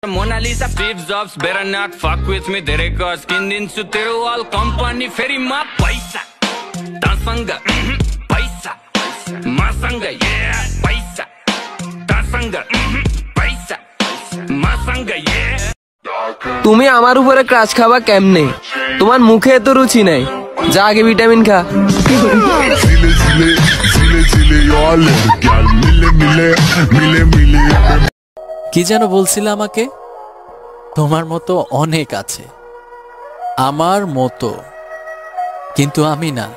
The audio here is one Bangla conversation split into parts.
Mona Lisa, Steve Jobs, better not fuck with me. Dere ko skin din su tero all company ferry ma paisa. Dansanga, paisa. Masanga, yeah, paisa. Dansanga, paisa. Masanga, yeah. তুমি আমার উপরে ক্রাশ খাবা কেমনে? তোমার মুখে এত রুচি নাই, যা আগে ভিটামিন খা। কি যেন বলছিলে আমাকে? তোমার মতো অনেক আছে, আমার মতো, কিন্তু আমি না।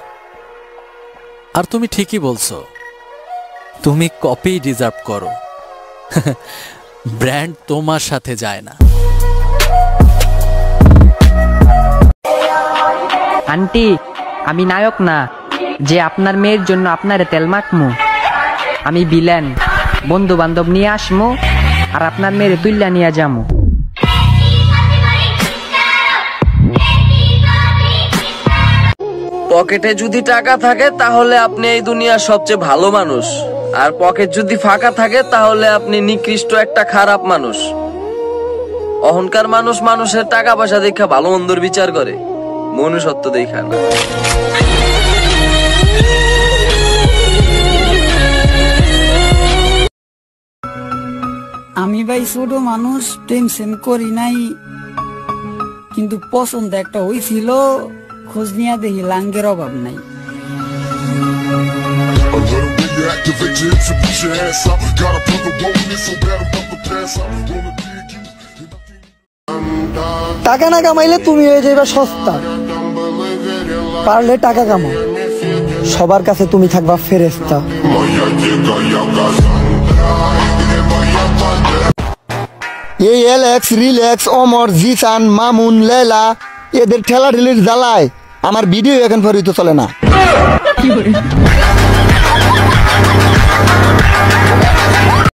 আর তুমি ঠিকই বলছো, তুমি কপি ডিজার্ভ করো। ব্র্যান্ড তোমার সাথে যায় না। আন্টি, আমি নায়ক না যে আপনার মেয়ের জন্য আপনার তেল মাখমু। আমি ভিলেন, বন্ধু বান্ধব নিয়ে আসমু আর আপনার মেয়ের তুইল্লা নিয়ে যামু। পকেটে যদি টাকা থাকে তাহলে আপনি এই দুনিয়ার সবচেয়ে ভালো মানুষ, আর পকেট যদি ফাঁকা থাকে তাহলে আপনি নিকৃষ্ট একটা খারাপ মানুষ। অহংকার মানুষ মানুষের টাকা পয়সা দেখা ভালো মন্দর বিচার করে, মনুষ্যত্ব দেখা না। আমি ভাই ছোট মানুষ, প্রেম সেম করি নাই, কিন্তু পছন্দ একটা হইছিল, খোঁজ নিয়ে দেখি লাঙ্গের অভাব নাই। টাকা না কামাইলে তুমি হয়ে যাইবা সস্তা, পারলে টাকা কামাও, সবার কাছে তুমি থাকবা ফেরেশতা। এই এলেক্স, রিল্যাক্স, অমর, জিসান, মামুন, লেলা এদের ঠেলা ঠেলির জ্বালায় আমার ভিডিও এখন পর্যন্ত চলে না।